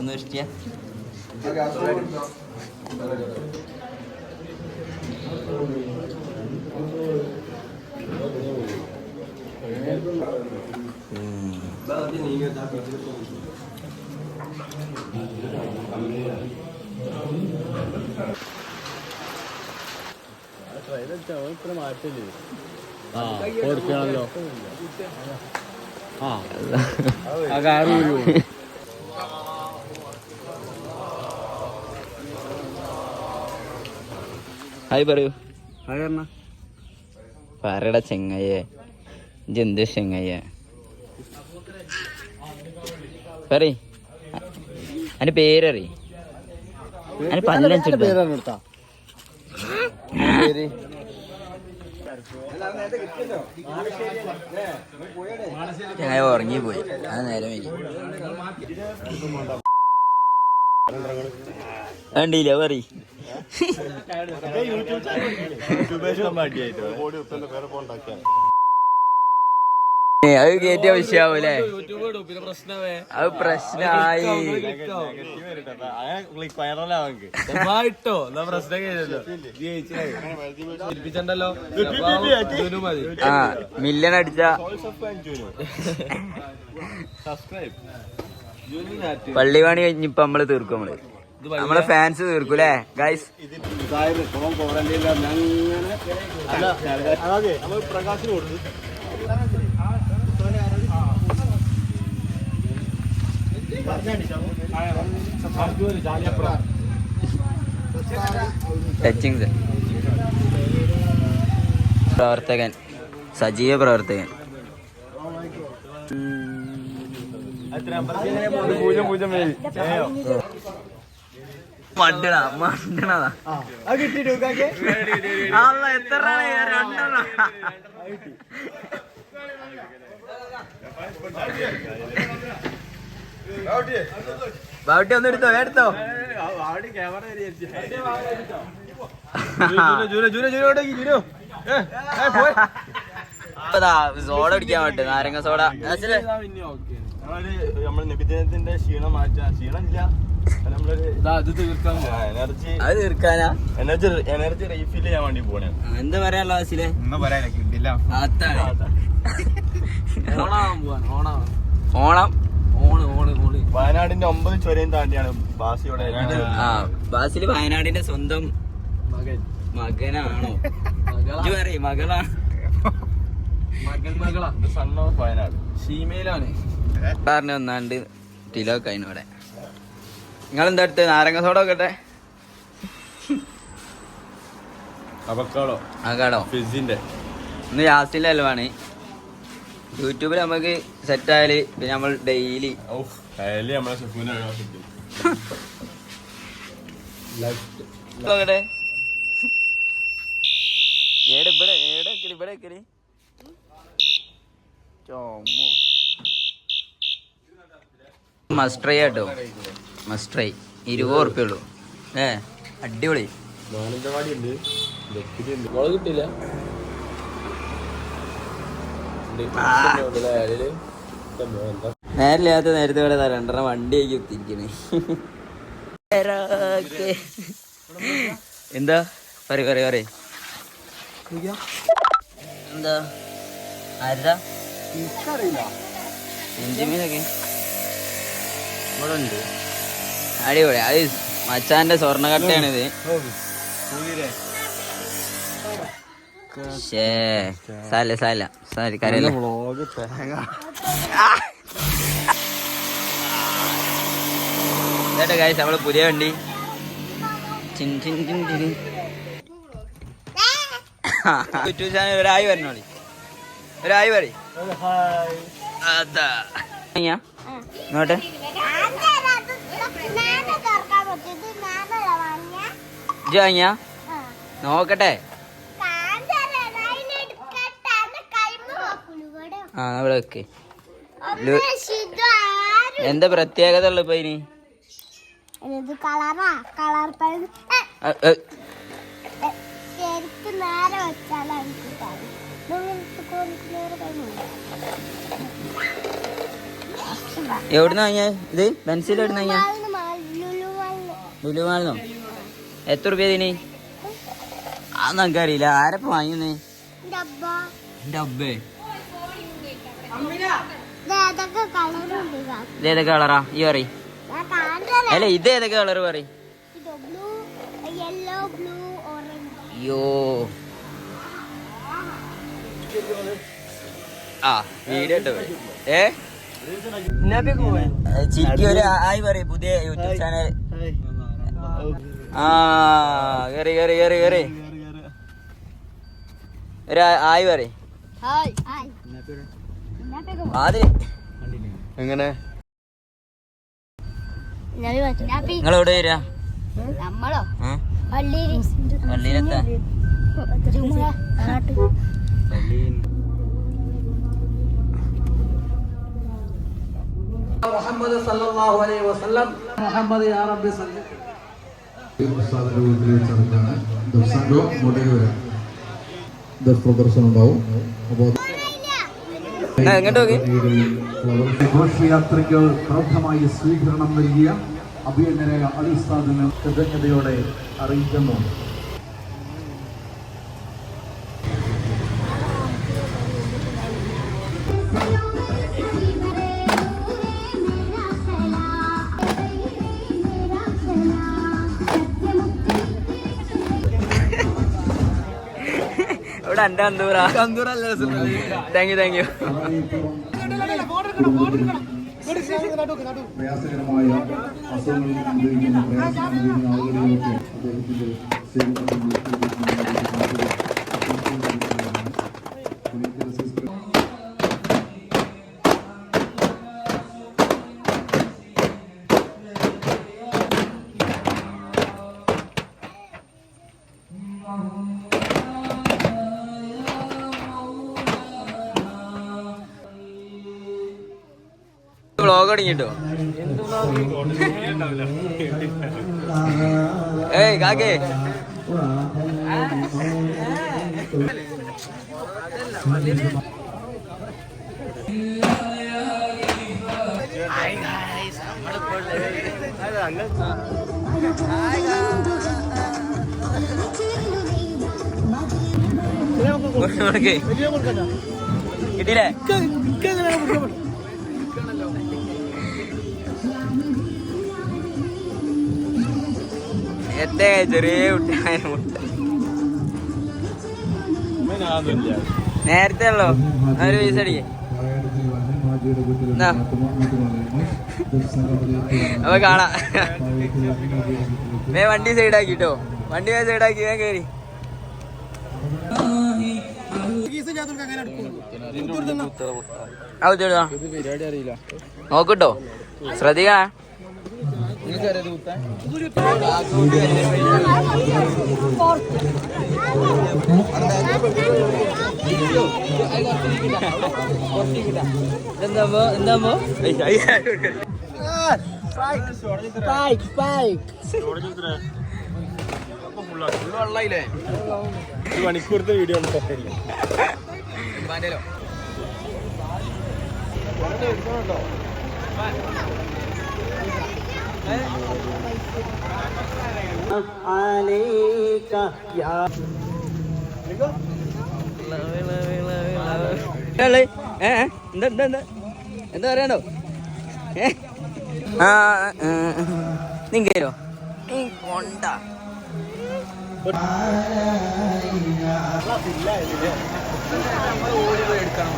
ഒന്ന് ഇഷ്ടിയ മാറ്റില്ലേ കൊടുക്കണല്ലോ ആ car hi പറയൂ. ഹായ് പറഞ്ഞ പറയട ചെങ്ങയ്യേ, എന്ത് ചെങ്ങയ്യ പറ. അതിന്റെ പേരറി അതിന് പല്ലടിച്ചിട്ട് പേരെടുത്താ ചങ്ങായി ഉറങ്ങിപ്പോയി. അത് നേരം വൈകി കണ്ടില്ല പറ. അത് കേറ്റിയ വിഷയാവൂലേ? അത് പ്രശ്നമായി. ആ മില്യൺ അടിച്ച പള്ളിവാണി കഴിഞ്ഞിപ്പോ നമ്മള് തീർക്കും. നമ്മളെ ഫാൻസ് തീർക്കൂലേ ഗൈസ്? ടച്ചിങ് പ്രവർത്തകൻ, സജീവ പ്രവർത്തകൻ. മണ്ടണതാ എത്ര രണ്ടെണ്ണം. ബാവട്ടി ഒന്ന് എടുത്തോ, എടുത്തോ. സോഡ അടിക്കാൻ പറ്റും, നാരങ്ങ സോഡ. നമ്മള് നബിദിനത്തിന്റെ ക്ഷീണം മാറ്റാ, ക്ഷീണമില്ല, അത് തീർക്കാനാ, എനർജി റീഫിൽ ചെയ്യാൻ വേണ്ടി പോണേ. എന്താ പറയാനുള്ള വാസിലെ? ഓണം വയനാടിന്റെ 9 ചുരയും താണ്ടിയാണ് ബാസിയുടെ. ബാസില് വയനാടിന്റെ സ്വന്തം മകനാണോ? മകളാണ്. സൺ ഓഫ് വയനാട് ഷീമയിലാണ്. പറഞ്ഞ ഒന്നാണ്ട് കിലോ കഴിഞ്ഞവിടെ. നിങ്ങളെന്താ അടുത്ത്? നാരങ്ങ സോഡ നോക്കട്ടെ. അവക്കാടോ ഫിസിന്റെ. ഇന്ന് യാസിന്റെ അലവാണ്. യൂട്യൂബിൽ നമുക്ക് സെറ്റ് ആയാല് പിന്നെ നമ്മൾ ഡെയിലി നോക്കട്ടെ. ഇവിടെ മസ്റ്റ്രൈ ആട്ടോ, മസ്റ്റ്രൈ 20 ഉറുപ്പ്യുള്ളൂ. അടിപൊളി. കിട്ടില്ല. നേരില്ലാത്ത നേരത്തെ ഇവിടെ 2 വണ്ടി ആക്കി കുത്തിരിക്കണേ. എന്താ പറ എന്താ ആരാ എഞ്ചിമീനൊക്കെ ഇവിടെ ഉണ്ട്. അടിപൊളി. അത് മച്ചാന്റെ സ്വർണ്ണക്കട്ടയാണിത്. ഗൈസ് നമ്മള് പുതിയ വണ്ടി യൂട്യൂബ് ചാനൽ ഒരായി വരണോളി. ഒരായി പറ. അതാ ഇങ്ങോട്ടെ വാങ്ങിയ നോക്കട്ടെ. ഇവിടെ വെക്ക്. എന്താ പ്രത്യേകത ഉള്ള ഇപ്പൊ ഇനി? എവിടുന്ന വാങ്ങിയ ഇത്? പെൻസിൽ എവിടുന്ന വാങ്ങിയ? ലുലുമാളിനോ? എത്ര റുപ്യ ഇതിന്? അതൊന്നും എനിക്കറിയില്ല. ആരപ്പ വാങ്ങിന്നേ? ഡബ്ബേ ഇതേതൊക്കെ കളറാ ഈ പറയും? അല്ല ഇത് ഏതൊക്കെ കളറ് പറയും? അയ്യോ ആ വീഡിയോ ഇട്ടോ. ചിരിക്കി ഒരു ആയി പറയും പുതിയ യൂട്യൂബ് ചാനൽ. ആ കേറി കേറി കേറി കേറി ഒരു ആയി പറയും. ആദ്യം എങ്ങനെ നിങ്ങളെവിടെ വരാ? പള്ളിയിലെത്താ? മുഹമ്മദ് സല്ലല്ലാഹു അലൈഹി വസല്ലം മുഹമ്മദ് യാ റബ്ബി സല്ലി പ്രദർശനം ഉണ്ടാവും. അപ്പോൾ ഘോഷയാത്രയ്ക്ക് പ്രമുഖമായി സ്വീകരണം നൽകിയ അഭിനന്ദനായ അലിസ്ഥാദിന് കൃതജ്ഞതയോടെ അറിയിക്കുന്നു. ഇവിടെ എന്റെ അന്തൂറാ. Thank you thank you. പ്രയാസകരമായ അസുഖങ്ങൾ അനുഭവിക്കുന്ന പ്രയാസങ്ങൾ ആളുകളിലൊക്കെ അദ്ദേഹത്തിന്റെ വ്ളോഗ് തുടങ്ങിട്ടോ. ഏയ് കാക്കേ കിട്ടിയില്ലേ? എത്ര ചെറിയ കുട്ടിയായ മുട്ട നേരത്തെ ഉള്ളോ? ഒരു പൈസ അടിക്കേ അപ്പൊ കാണാം. വണ്ടി സൈഡാക്കിട്ടോ. വണ്ടി സൈഡാക്കി ഞാൻ കയറി. നോക്കിട്ടോ ശ്രദ്ധിക്കാ. എന്താ മണിക്കൂറത്തെ വീഡിയോ എന്താ പറയണ്ടോ? നിങ്ങോ കൊണ്ട ഓടി എടുക്കണം.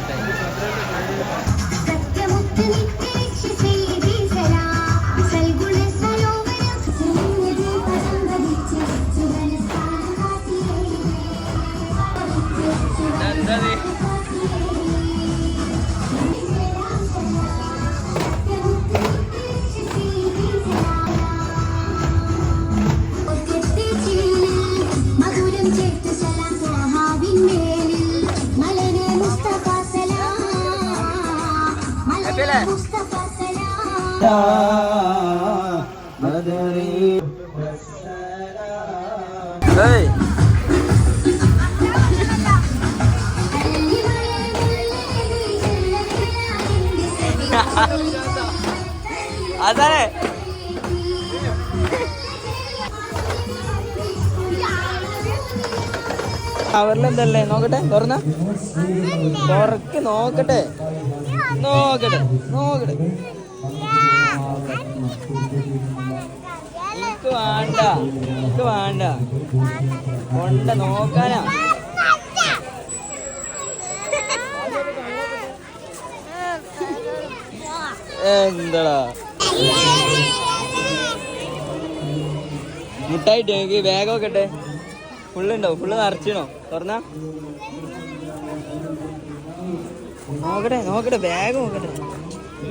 Hey. അതെ കവറിലെന്തല്ലേ നോക്കട്ടെ തുറന്ന തുറക്ക് നോക്കട്ടെ നോക്കട്ടെ നോക്കട്ടെ എനിക്ക് വേണ്ട എനിക്ക് വേണ്ട കൊണ്ട നോക്കാനാ എന്താടാ മുട്ടായിട്ട് എനിക്ക് ബാഗ് നോക്കട്ടെ ഫുള്ളുണ്ടാവും ഫുള്ള് നിറച്ചിണോ തുറന്ന നോക്കട്ടെ നോക്കട്ടെ ബാഗ് നോക്കട്ടെ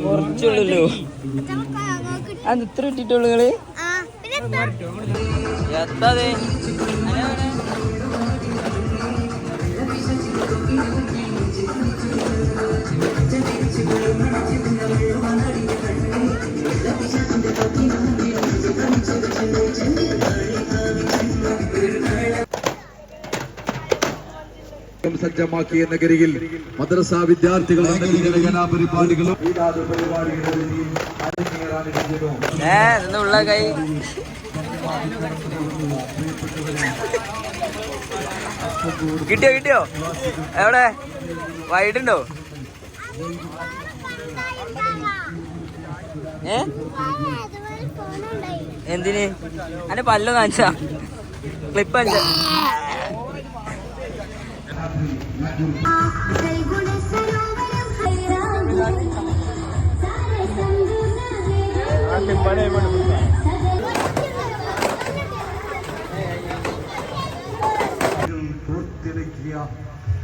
കുറച്ചുള്ളൂ അത് ഇത്ര ഇട്ടിട്ടുള്ളൂ നിങ്ങള് എത്താതെ സജ്ജമാക്കിയ നഗരിയിൽ മദ്രസ വിദ്യാർത്ഥികൾ പരിപാടികളും ഉള്ള കൈ കിട്ടിയോ കിട്ടിയോ എവിടെ വൈഡുണ്ടോ എന്തിന് അന്റെ പല്ലോ കാണിച്ചാ ക്ലിപ്പ് അഞ്ച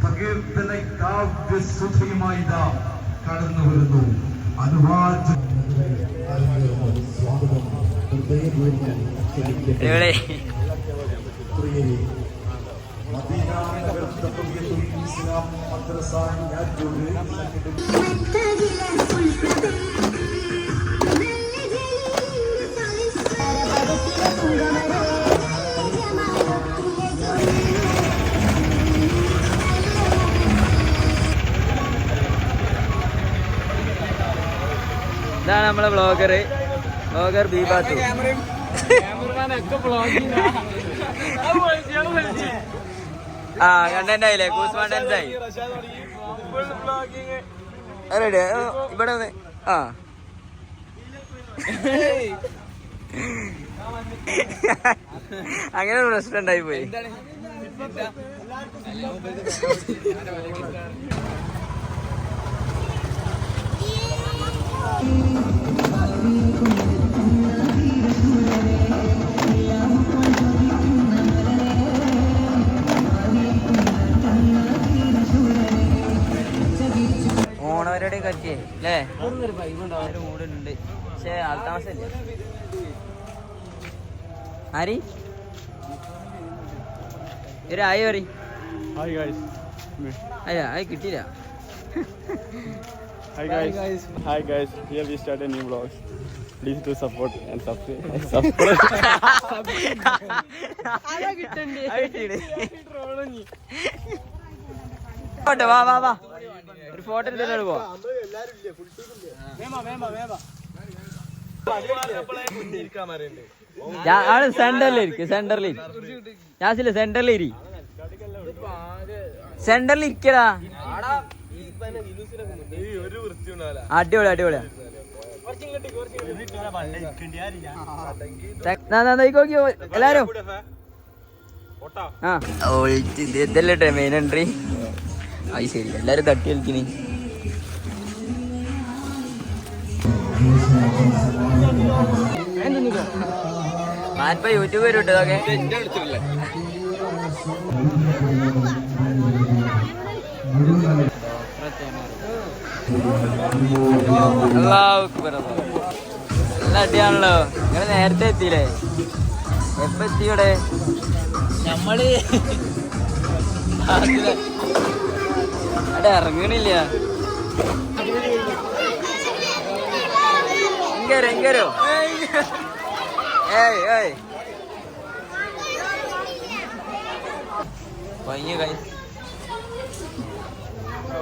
പകീർത്തന കാവ്യസുധയുമായി കടന്നു വരുന്നു അനുവാദ ഇതാണ് നമ്മളെ വ്ളോഗർ ബീബാത്തു ആ കണ്ടന്റ് ആയില്ലേ കൂസ്മാൻ ഡാൻസ് ആയി റെഡി ഇവിടെ ആ അങ്ങനെ പ്രശ്നം ഉണ്ടായി പോയി ഓണവരുടെ കറ്റിയേ അല്ലേ മൂടുണ്ട് പക്ഷെ ആൾ താമസല്ലേ ആരി ഒരു ആയി പറ അയ്യാ ആയി കിട്ടിയില്ല Hi guys, here we start a new vlog. Please do support and subscribe. വാ വാ വാ ഒരു ഫോട്ടോ എടുത്തിട്ട് പോ ആള് സെന്ററിൽ ഞാസില്ല സെന്ററിൽ ഇരിക്കടാ അടിപൊളി അടിപൊളിയാ എല്ലാരും ആ ഇതല്ലേ മെയിൻ എൻട്രി അത് ശരി എല്ലാരും തട്ടി കളിക്കണേ ഞാനിപ്പോ യൂട്യൂബ് വരും ഇട്ടതൊക്കെ നല്ല അടിയാണല്ലോ നിങ്ങള് നേരത്തെ എത്തിയില്ലേ എപ്പ എത്തിയൂടെ നമ്മള് അവിടെ ഇറങ്ങണില്ല എങ്കരോ ഏയ് പയ്യ കൈ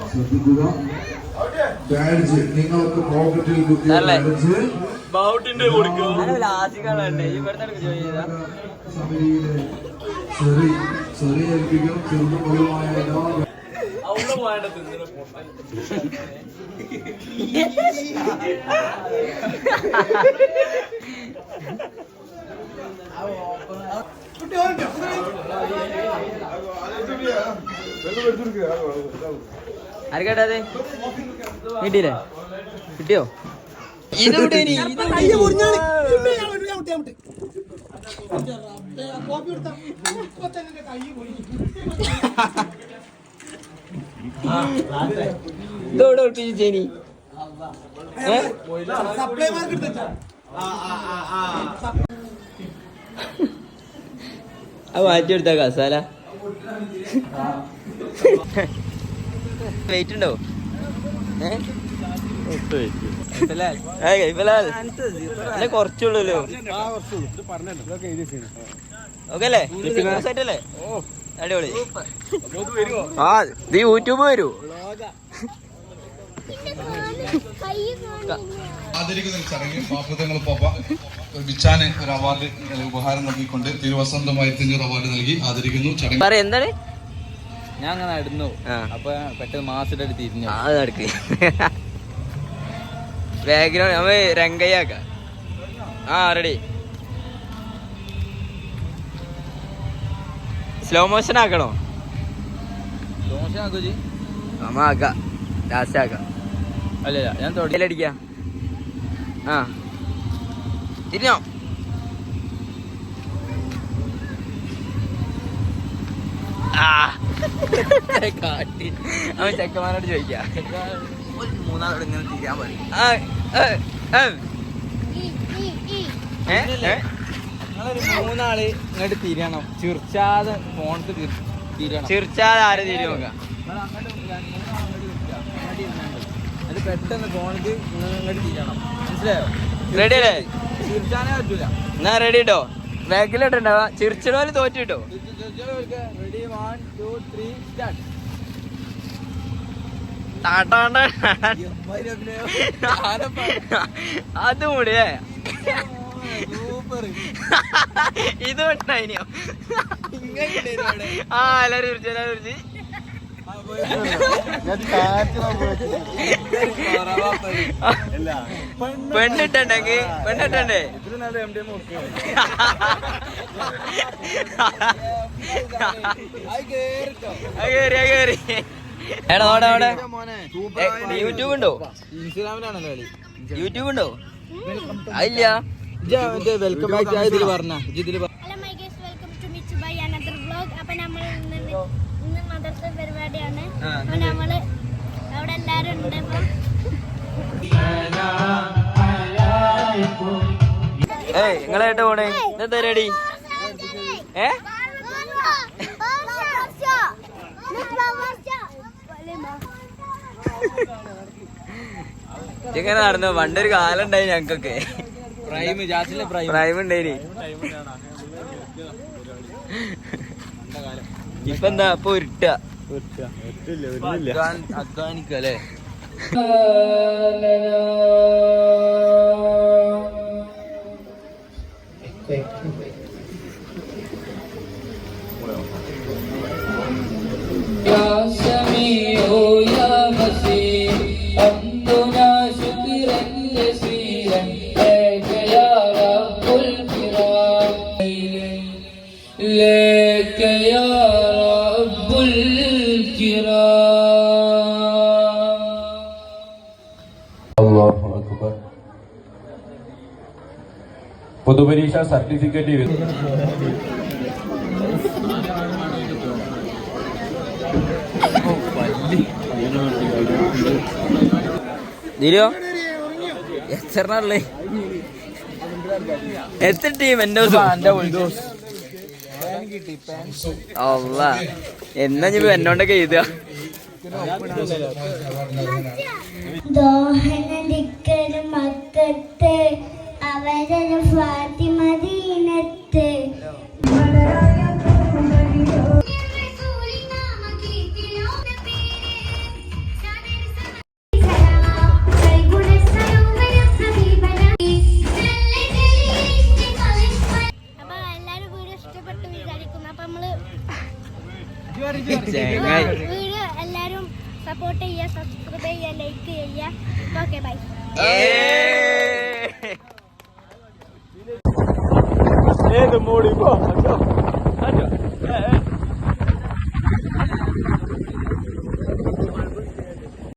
ശ്രദ്ധിക്കുക ബാഡ്ജ് നിങ്ങൾക്ക് പോക്കറ്റിൽ കുത്തിയ ബാഡ്ജ് ലാസികളുണ്ട് ഇവിടുത്തെ ജോലി ചെയ്താ സമിതിയിലെ ചെറിയ ഏൽപ്പിക്കും ചെറുതും വലുതുമായ എല്ലാ ആർക്കേട്ടാ അതെ കിട്ടിയില്ലേ കിട്ടിയോ ഇതോടെ ഒട്ടിച്ചേനി അത് മാറ്റി എടുത്ത കസാല വെയിറ്റ് ഉണ്ടോ കുറച്ചുള്ളൂ ഓക്കെ അല്ലേ സെറ്റ് അല്ലേ അടിപൊളി ആ ഇത് യൂട്യൂബ് വരൂ ആദരിക്കുന്ന ചടങ്ങിൽ പാപ്പുതങ്ങൾ പാപ്പ ബിച്ചാന് ഒരു അവാർഡ് ഉപഹാരം നൽകിക്കൊണ്ട് തിരുവസന്തമായി 500 അവാർഡ് നൽകി ആദരിക്കുന്നു. ചടങ്ങ് എന്താണ് ഞാൻ അങ്ങനെ നടന്നു അപ്പൊ പെട്ടെന്ന് മാസത്തെ തിരിഞ്ഞു അത് നടക്ക് ബാക്ക്ഗ്രൗണ്ട് നമ്മ രംഗയ്യാക്ക ആ റെഡി സ്ലോ മോഷൻ ആക്കണോ നമ്മ ആക്കാം ലാസ്റ്റ് ആക്കാം അല്ല ഞാൻ തൊടിയിലടിക്ക ആ തിരിഞ്ഞോ കാട്ടി അവൻ ചെക്കന്മാരോട് ചോദിക്കാം മൂന്നാളോട് ഇങ്ങനെ തിരിയാൻ പറയും മൂന്നാള് ഇങ്ങോട്ട് തിരിയണം ചിർച്ചാതെ ഫോണിൽ തിരിയണം ചിർച്ചാതെ ആരെ തിരി നോക്കാം അത് പെട്ടെന്ന് ഫോണിൽ ഇങ്ങോട്ട് തിരിയണം മനസ്സിലായോ റെഡി അല്ലേ ചിർച്ചാനേ പറ്റൂല എന്നാ റെഡി കേട്ടോ ബാക്കിലോട്ടുണ്ടാവാ ചിരിച്ചിടോല് തോറ്റു കിട്ടോ റെഡി 1 2 3 സ്റ്റാർട്ട് അത് കൂടിയേ സൂപ്പർ ഇത് ഉണ്ടായിനോ ആ എല്ലാരും ചിരിച്ച് പെണ്ണിട്ടുണ്ടെങ്കി പെണ്ണിട്ടണ്ടേ കേറി എടാ അവിടെ യൂട്യൂബ് ഉണ്ടോ ഇൻസ്റ്റാഗ്രാമിലാണല്ലോ കളി യൂട്യൂബ് ഉണ്ടോ അതില്ല വെൽക്കം ബാക്ക് ഇതിൽ പറഞ്ഞ ഇതിൽ hello my guys welcome to മിച്ച് ബൈ അനദർ വ്ലോഗ്. അപ്പോൾ നമ്മൾ ഇന്ന് മദർസ പരിപാടിയാണ്. അപ്പോൾ നമ്മൾ അവിടെ എല്ലാവരും ഉണ്ട്. ഏയ് നിങ്ങളായിട്ട് പോണേ എന്താ റെഡി ഇങ്ങനെ നടന്നു പണ്ടൊരു കാലം ഉണ്ടായി ഞങ്ങൾക്കൊക്കെ പ്രൈം ഉണ്ടായിനി ഇപ്പൊ എന്താ ഇപ്പൊ ഉരുട്ട അധ്വാനിക്കല്ലേ لك يا رب الكرام الله أكبر പൊതുപരീക്ഷ സർട്ടിഫിക്കറ്റ് എത്രണ്ണേ എത്ര ടീം എന്റെ അല്ല എന്നാ ഇപ്പൊ എന്നോണ്ടൊക്കെ എഴുതുക ദോഹനദിക്കരും മക്കത്ത് അവരന് ഫാത്തിമദീനത്ത് ചെങ്ങായി വീഡിയോ എല്ലാരും സപ്പോർട്ട് ചെയ്യുക, സബ്സ്ക്രൈബ് ചെയ്യുക, ലൈക്ക് ചെയ്യുക. Okay bye. the mood,